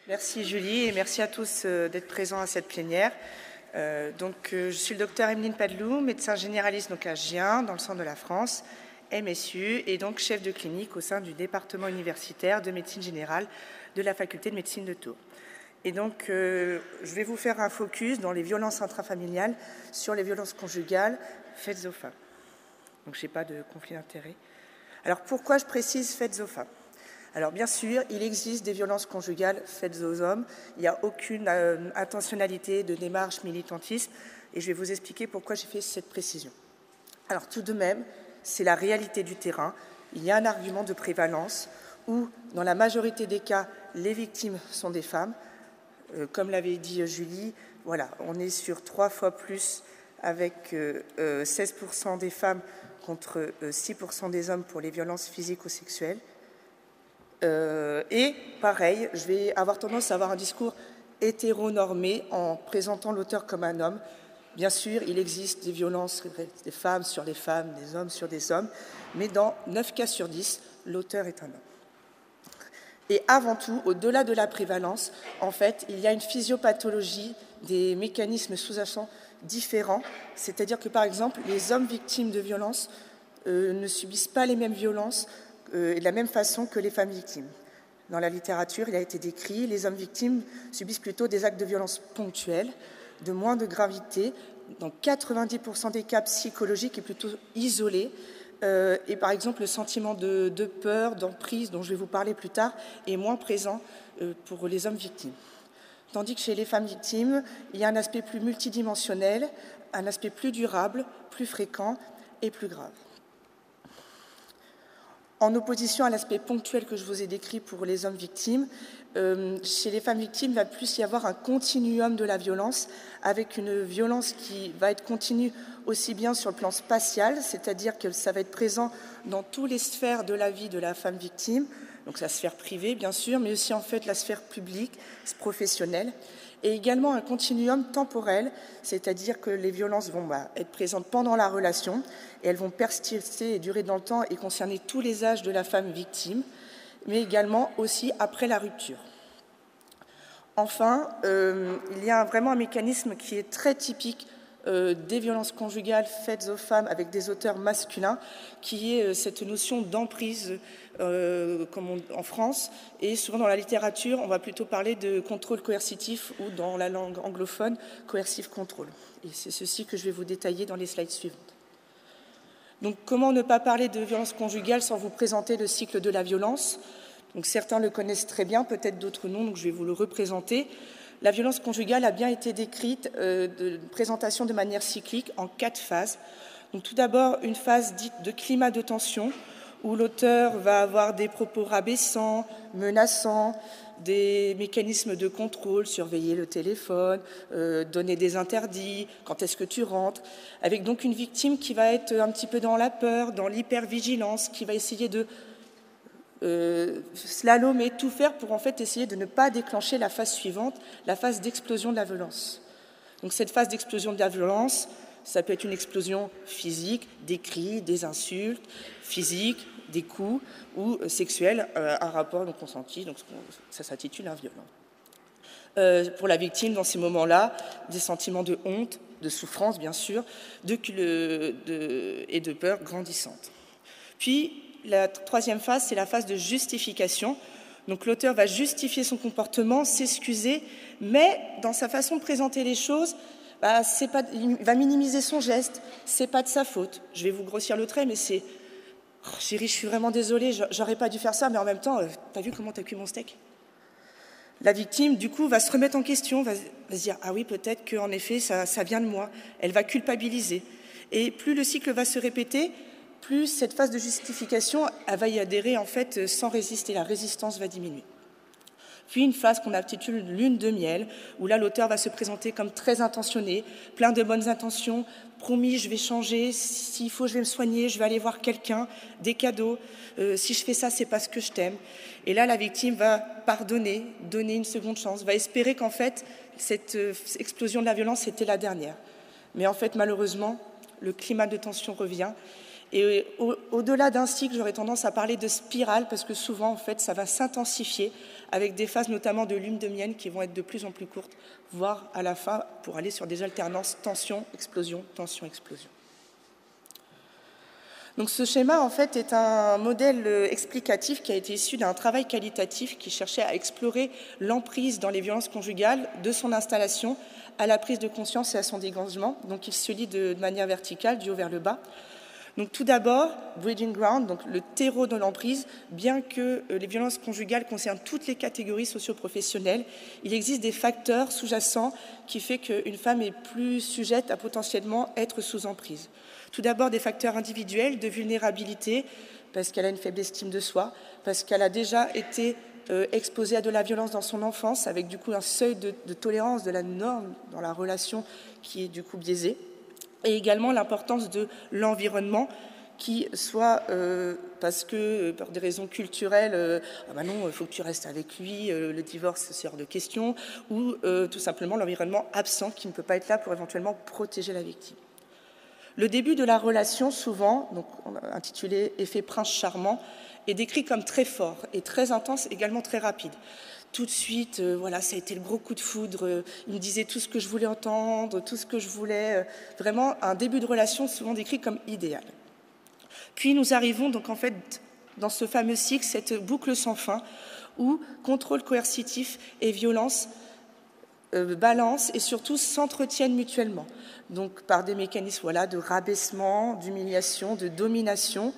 Merci Julie et merci à tous d'être présents à cette plénière. Je suis le docteur Emeline Padelou, médecin généraliste donc à Gien, dans le centre de la France, MSU, et donc chef de clinique au sein du département universitaire de médecine générale de la faculté de médecine de Tours. Et donc, je vais vous faire un focus dans les violences intrafamiliales sur les violences conjugales faites aux femmes. Donc, je n'ai pas de conflit d'intérêt. Alors, pourquoi je précise faites aux femmes ? Alors, bien sûr, il existe des violences conjugales faites aux hommes. Il n'y a aucune intentionnalité de démarche militantiste. Et je vais vous expliquer pourquoi j'ai fait cette précision. Alors, tout de même, c'est la réalité du terrain. Il y a un argument de prévalence où, dans la majorité des cas, les victimes sont des femmes. Comme l'avait dit Julie, voilà, on est sur 3 fois plus avec 16% des femmes contre 6% des hommes pour les violences physiques ou sexuelles. Et pareil, je vais avoir tendance à avoir un discours hétéronormé en présentant l'auteur comme un homme. Bien sûr, il existe des violences des femmes sur les femmes, des hommes sur des hommes, mais dans 9 cas sur 10, l'auteur est un homme. Et avant tout, au-delà de la prévalence, en fait, il y a une physiopathologie des mécanismes sous-jacents différents, c'est-à-dire que, par exemple, les hommes victimes de violences ne subissent pas les mêmes violences de la même façon que les femmes victimes. Dans la littérature, il a été décrit, les hommes victimes subissent plutôt des actes de violence ponctuels, de moins de gravité, dans 90% des cas psychologiques et plutôt isolés. Et par exemple, le sentiment de peur, d'emprise, dont je vais vous parler plus tard, est moins présent pour les hommes victimes. Tandis que chez les femmes victimes, il y a un aspect plus multidimensionnel, un aspect plus durable, plus fréquent et plus grave. En opposition à l'aspect ponctuel que je vous ai décrit pour les hommes victimes, chez les femmes victimes, il va plus y avoir un continuum de la violence, avec une violence qui va être continue aussi bien sur le plan spatial, c'est-à-dire que ça va être présent dans toutes les sphères de la vie de la femme victime, donc la sphère privée bien sûr, mais aussi en fait la sphère publique, professionnelle, et également un continuum temporel, c'est-à-dire que les violences vont être présentes pendant la relation et elles vont persister et durer dans le temps et concerner tous les âges de la femme victime, mais également aussi après la rupture. Enfin, il y a vraiment un mécanisme qui est très typique des violences conjugales faites aux femmes avec des auteurs masculins, qui est cette notion d'emprise comme en France, et souvent dans la littérature, on va plutôt parler de contrôle coercitif ou dans la langue anglophone, coercive control. Et c'est ceci que je vais vous détailler dans les slides suivantes. Donc, comment ne pas parler de violence conjugale sans vous présenter le cycle de la violence ? Donc, certains le connaissent très bien, peut-être d'autres non, donc je vais vous le représenter. La violence conjugale a bien été décrite de présentation de manière cyclique en 4 phases. Donc, tout d'abord, une phase dite de climat de tension, où l'auteur va avoir des propos rabaissants, menaçants, des mécanismes de contrôle, surveiller le téléphone, donner des interdits, quand est-ce que tu rentres, avec donc une victime qui va être un petit peu dans la peur, dans l'hypervigilance, qui va essayer de slalomer, tout faire pour en fait essayer de ne pas déclencher la phase suivante, la phase d'explosion de la violence. Donc cette phase d'explosion de la violence, ça peut être une explosion physique, des cris, des insultes, physiques, des coups, ou sexuels, un rapport non consenti, donc ça s'intitule un violent. Pour la victime, dans ces moments-là, des sentiments de honte, de souffrance, bien sûr, et de peur grandissante. Puis, la 3e phase, c'est la phase de justification. Donc l'auteur va justifier son comportement, s'excuser, mais dans sa façon de présenter les choses, il va minimiser son geste, c'est pas de sa faute. Je vais vous grossir le trait, mais c'est « Chérie, je suis vraiment désolée, j'aurais pas dû faire ça, mais en même temps, t'as vu comment t'as cuit mon steak ?» La victime, du coup, va se remettre en question, va se dire « Ah oui, peut-être qu'en effet, ça vient de moi. » Elle va culpabiliser. Et plus le cycle va se répéter, plus cette phase de justification, elle va y adhérer en fait sans résister, la résistance va diminuer. Puis une phase qu'on intitule lune de miel, où là l'auteur va se présenter comme très intentionné, plein de bonnes intentions, promis je vais changer, s'il faut je vais me soigner, je vais aller voir quelqu'un, des cadeaux, si je fais ça c'est parce que je t'aime. Et là la victime va pardonner, donner une seconde chance, va espérer qu'en fait cette explosion de la violence était la dernière. Mais en fait malheureusement le climat de tension revient. Et au-delà d'un cycle, j'aurais tendance à parler de spirale parce que souvent, en fait, ça va s'intensifier avec des phases notamment de lune de miel qui vont être de plus en plus courtes, voire à la fin pour aller sur des alternances tension, explosion, tension, explosion. Donc ce schéma, en fait, est un modèle explicatif qui a été issu d'un travail qualitatif qui cherchait à explorer l'emprise dans les violences conjugales de son installation à la prise de conscience et à son dégagement. Donc il se lit de manière verticale, du haut vers le bas. Donc tout d'abord, breeding ground, donc le terreau de l'emprise, bien que les violences conjugales concernent toutes les catégories socio-professionnelles, il existe des facteurs sous-jacents qui font qu'une femme est plus sujette à potentiellement être sous emprise. Tout d'abord, des facteurs individuels de vulnérabilité, parce qu'elle a une faible estime de soi, parce qu'elle a déjà été exposée à de la violence dans son enfance, avec du coup un seuil de tolérance de la norme dans la relation qui est du coup biaisé. Et également l'importance de l'environnement qui soit parce que pour des raisons culturelles, ah ben non, il faut que tu restes avec lui, le divorce c'est hors de question, ou tout simplement l'environnement absent qui ne peut pas être là pour éventuellement protéger la victime. Le début de la relation, souvent, donc intitulé « Effet prince charmant », est décrit comme très fort et très intense, également très rapide. Tout de suite, voilà, ça a été le gros coup de foudre. Il me disait tout ce que je voulais entendre, tout ce que je voulais. Vraiment, un début de relation souvent décrit comme idéal. Puis nous arrivons donc en fait dans ce fameux cycle, cette boucle sans fin, où contrôle coercitif et violence balancent et surtout s'entretiennent mutuellement. Donc par des mécanismes voilà, de rabaissement, d'humiliation, de domination,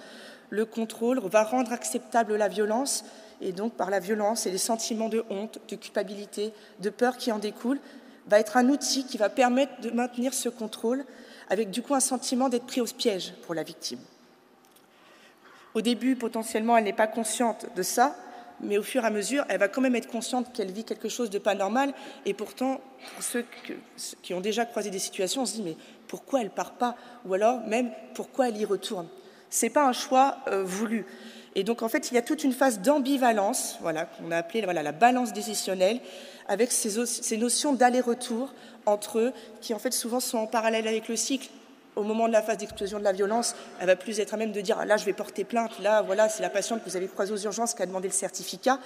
le contrôle va rendre acceptable la violence. Et donc, par la violence et les sentiments de honte, de culpabilité, de peur qui en découlent, va être un outil qui va permettre de maintenir ce contrôle avec du coup un sentiment d'être pris au piège pour la victime. Au début, potentiellement, elle n'est pas consciente de ça, mais au fur et à mesure, elle va quand même être consciente qu'elle vit quelque chose de pas normal. Et pourtant, pour ceux qui ont déjà croisé des situations, on se dit mais pourquoi elle ne part pas? Ou alors même pourquoi elle y retourne? Ce n'est pas un choix voulu. Et donc, en fait, il y a toute une phase d'ambivalence, voilà, qu'on a appelée voilà, la balance décisionnelle, avec ces notions d'aller-retour entre eux, qui en fait souvent sont en parallèle avec le cycle. Au moment de la phase d'explosion de la violence, elle va plus être à même de dire « là, je vais porter plainte, là, voilà, c'est la patiente que vous avez croisée aux urgences qui a demandé le certificat ».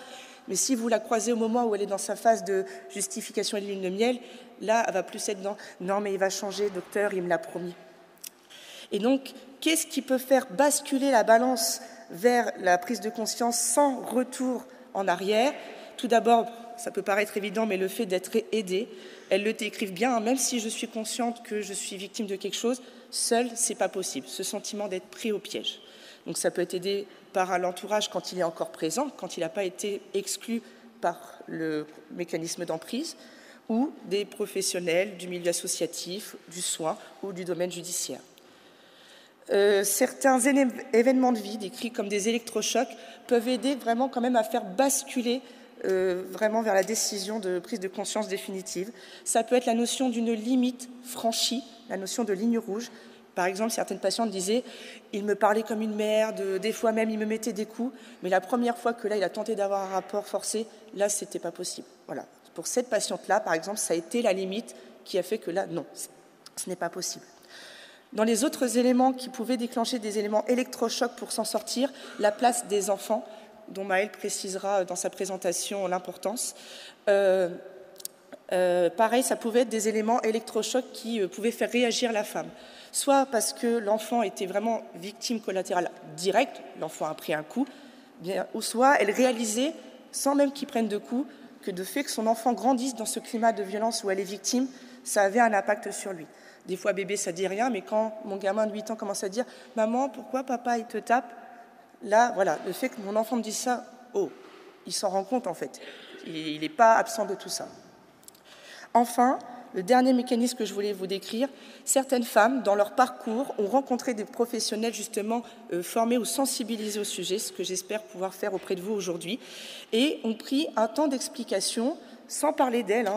Mais si vous la croisez au moment où elle est dans sa phase de justification et de lune de miel, là, elle va plus être dans « non, mais il va changer, docteur, il me l'a promis ». Et donc, qu'est-ce qui peut faire basculer la balance vers la prise de conscience sans retour en arrière? Tout d'abord, ça peut paraître évident, mais le fait d'être aidée, elles le décrivent bien, même si je suis consciente que je suis victime de quelque chose, seule, c'est pas possible, ce sentiment d'être pris au piège. Donc ça peut être aidé par l'entourage quand il est encore présent, quand il n'a pas été exclu par le mécanisme d'emprise, ou des professionnels du milieu associatif, du soin ou du domaine judiciaire. Certains événements de vie, décrits comme des électrochocs, peuvent aider vraiment quand même à faire basculer vraiment vers la décision de prise de conscience définitive. Ça peut être la notion d'une limite franchie, la notion de ligne rouge. Par exemple, certaines patientes disaient « il me parlait comme une merde, des fois même il me mettait des coups, mais la première fois que là il a tenté d'avoir un rapport forcé, là c'était pas possible ». Voilà. Pour cette patiente-là, par exemple, ça a été la limite qui a fait que là, non, ce n'est pas possible. Dans les autres éléments qui pouvaient déclencher des éléments électrochocs pour s'en sortir, la place des enfants, dont Maëlle précisera dans sa présentation l'importance. Pareil, ça pouvait être des éléments électrochocs qui pouvaient faire réagir la femme. Soit parce que l'enfant était vraiment victime collatérale directe, l'enfant a pris un coup, bien, ou soit elle réalisait, sans même qu'il prenne de coups, que de fait que son enfant grandisse dans ce climat de violence où elle est victime, ça avait un impact sur lui. Des fois, bébé, ça dit rien, mais quand mon gamin de 8 ans commence à dire « Maman, pourquoi papa, il te tape ?» Là, voilà, le fait que mon enfant me dise ça, oh, il s'en rend compte en fait. Il n'est pas absent de tout ça. Enfin, le dernier mécanisme que je voulais vous décrire, certaines femmes, dans leur parcours, ont rencontré des professionnels justement formés ou sensibilisés au sujet, ce que j'espère pouvoir faire auprès de vous aujourd'hui, et ont pris un temps d'explication, sans parler d'elles,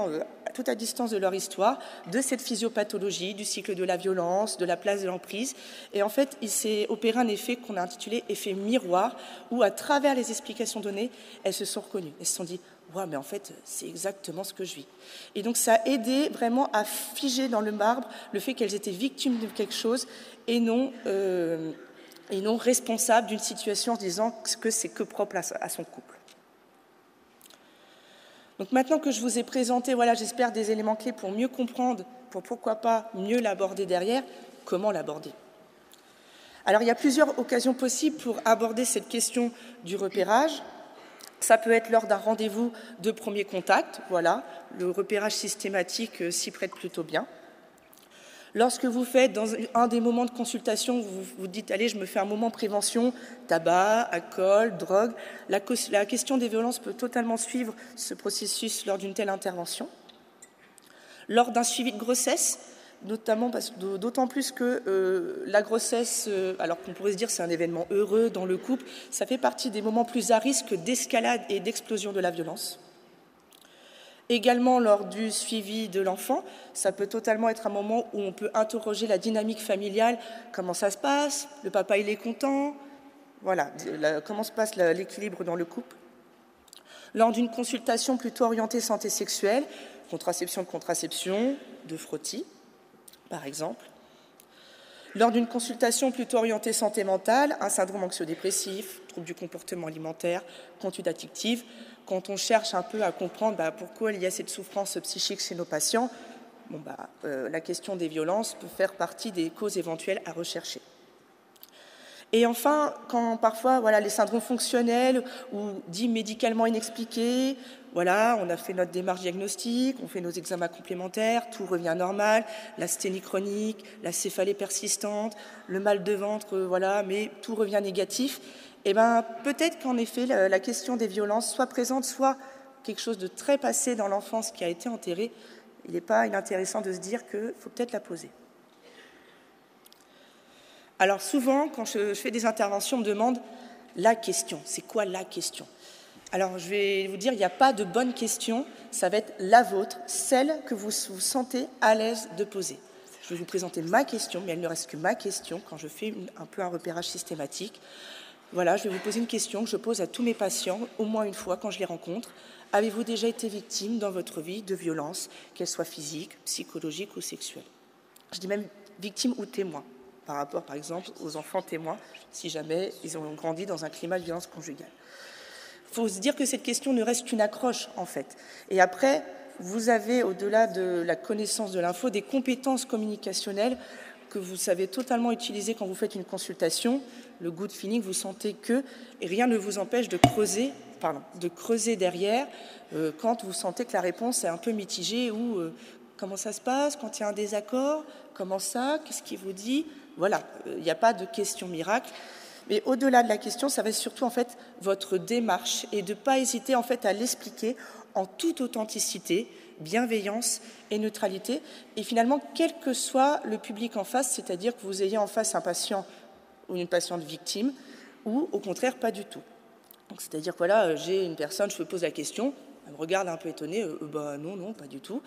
tout à distance de leur histoire, de cette physiopathologie, du cycle de la violence, de la place de l'emprise. Et en fait, il s'est opéré un effet qu'on a intitulé « effet miroir », où à travers les explications données, elles se sont reconnues. Elles se sont dit « ouais, mais en fait, c'est exactement ce que je vis ». Et donc, ça a aidé vraiment à figer dans le marbre le fait qu'elles étaient victimes de quelque chose et non et non responsable d'une situation en disant que c'est que propre à son couple. Donc maintenant que je vous ai présenté, voilà, j'espère des éléments clés pour mieux comprendre, pour pourquoi pas mieux l'aborder derrière, comment l'aborder. Alors il y a plusieurs occasions possibles pour aborder cette question du repérage. Ça peut être lors d'un rendez-vous de premier contact, voilà, le repérage systématique s'y prête plutôt bien. Lorsque vous faites, dans un des moments de consultation, vous vous dites « allez, je me fais un moment prévention, tabac, alcool, drogue », la question des violences peut totalement suivre ce processus lors d'une telle intervention. Lors d'un suivi de grossesse, notamment d'autant plus que la grossesse, alors qu'on pourrait se dire c'est un événement heureux dans le couple, ça fait partie des moments plus à risque d'escalade et d'explosion de la violence. Également, lors du suivi de l'enfant, ça peut totalement être un moment où on peut interroger la dynamique familiale, comment ça se passe, le papa il est content, voilà, comment se passe l'équilibre dans le couple. Lors d'une consultation plutôt orientée santé sexuelle, contraception, de frottis, par exemple. Lors d'une consultation plutôt orientée santé mentale, un syndrome anxio-dépressif, trouble du comportement alimentaire, conduite addictive, quand on cherche un peu à comprendre pourquoi il y a cette souffrance psychique chez nos patients, la question des violences peut faire partie des causes éventuelles à rechercher. Et enfin, quand parfois les syndromes fonctionnels ou dits médicalement inexpliqués, on a fait notre démarche diagnostique, on fait nos examens complémentaires, tout revient normal, l'asthénie chronique, la céphalée persistante, le mal de ventre, mais tout revient négatif. Et peut-être qu'en effet, la question des violences soit présente, soit quelque chose de très passé dans l'enfance qui a été enterré. Il n'est pas inintéressant de se dire qu'il faut peut-être la poser. Alors souvent, quand je fais des interventions, on me demande la question. C'est quoi la question? Alors je vais vous dire, il n'y a pas de bonne question, ça va être la vôtre, celle que vous vous sentez à l'aise de poser. Je vais vous présenter ma question, mais elle ne reste que ma question quand je fais un peu un repérage systématique. Je vais vous poser une question que je pose à tous mes patients, au moins une fois quand je les rencontre. Avez-vous déjà été victime dans votre vie de violences, qu'elles soient physiques, psychologiques ou sexuelles? Je dis même victime ou témoin, par rapport, par exemple, aux enfants témoins, si jamais ils ont grandi dans un climat de violence conjugale. Il faut se dire que cette question ne reste qu'une accroche, en fait. Et après, vous avez, au-delà de la connaissance de l'info, des compétences communicationnelles que vous savez totalement utiliser quand vous faites une consultation. Le good feeling, vous sentez que, et rien ne vous empêche de creuser derrière quand vous sentez que la réponse est un peu mitigée ou comment ça se passe quand il y a un désaccord, comment ça, qu'est-ce qu'il vous dit? Il n'y a pas de question miracle. Mais au-delà de la question, ça va être surtout en fait votre démarche et de ne pas hésiter en fait à l'expliquer en toute authenticité, bienveillance et neutralité. Et finalement, quel que soit le public en face, c'est-à-dire que vous ayez en face un patient ou une patiente victime, ou au contraire pas du tout. Donc, c'est-à-dire que j'ai une personne, je me pose la question, elle me regarde un peu étonnée, non, pas du tout.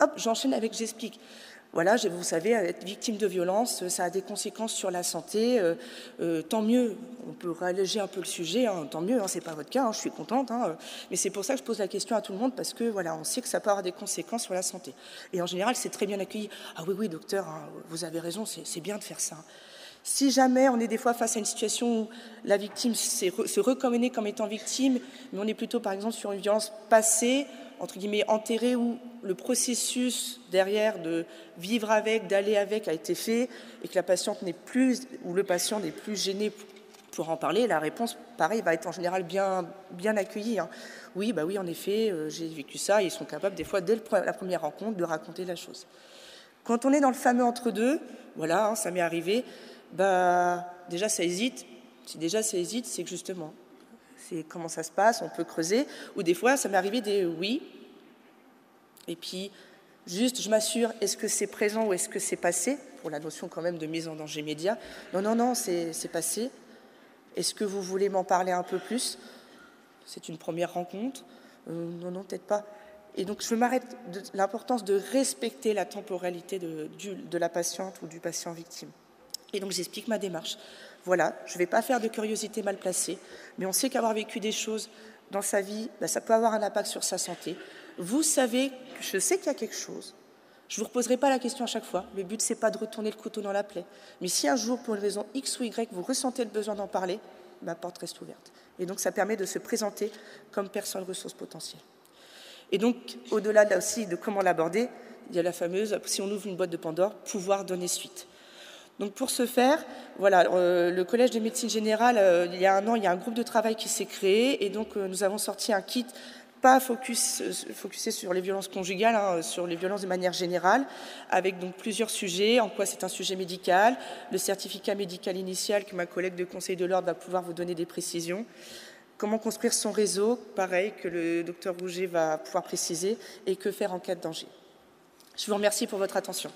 Hop, j'enchaîne avec j'explique. Vous savez, être victime de violence, ça a des conséquences sur la santé. Tant mieux, on peut réalléger un peu le sujet, tant mieux, c'est pas votre cas, je suis contente. Mais c'est pour ça que je pose la question à tout le monde, parce que on sait que ça peut avoir des conséquences sur la santé. Et en général, c'est très bien accueilli. Ah oui, docteur, vous avez raison, c'est bien de faire ça. Si jamais on est des fois face à une situation où la victime se reconnaît comme étant victime, mais on est plutôt par exemple sur une violence passée, entre guillemets enterrée, où le processus derrière de vivre avec, d'aller avec a été fait, et que la patiente n'est plus, ou le patient n'est plus gêné pour en parler, la réponse, pareil, va être en général bien accueillie. Oui, en effet, j'ai vécu ça, et ils sont capables des fois, dès la première rencontre, de raconter la chose. Quand on est dans le fameux entre-deux, ça m'est arrivé, déjà ça hésite. Si déjà ça hésite, c'est que justement, c'est comment ça se passe, on peut creuser. Ou des fois, ça m'est arrivé des oui. Et puis, juste, je m'assure, est-ce que c'est présent ou est-ce que c'est passé? Pour la notion quand même de mise en danger immédiat. Non, c'est passé. Est-ce que vous voulez m'en parler un peu plus? C'est une première rencontre. Non, peut-être pas. Et donc, je m'arrête de l'importance de respecter la temporalité de la patiente ou du patient victime. Et donc, j'explique ma démarche. Je ne vais pas faire de curiosité mal placée, mais on sait qu'avoir vécu des choses dans sa vie, ça peut avoir un impact sur sa santé. Vous savez, je sais qu'il y a quelque chose, Je ne vous reposerai pas la question à chaque fois. Le but, ce n'est pas de retourner le couteau dans la plaie. Mais si un jour, pour une raison X ou Y, vous ressentez le besoin d'en parler, ma porte reste ouverte. Et donc, ça permet de se présenter comme personne ressource potentielle. Et donc, au-delà là aussi de comment l'aborder, il y a la fameuse, si on ouvre une boîte de Pandore, pouvoir donner suite. Donc pour ce faire, voilà, le Collège de médecine générale, il y a un an, il y a un groupe de travail qui s'est créé et donc nous avons sorti un kit pas focusé sur les violences conjugales, hein, sur les violences de manière générale, avec donc plusieurs sujets, en quoi c'est un sujet médical, le certificat médical initial que ma collègue de Conseil de l'Ordre va pouvoir vous donner des précisions, comment construire son réseau, pareil, que le docteur Rouget va pouvoir préciser, et que faire en cas de danger. Je vous remercie pour votre attention.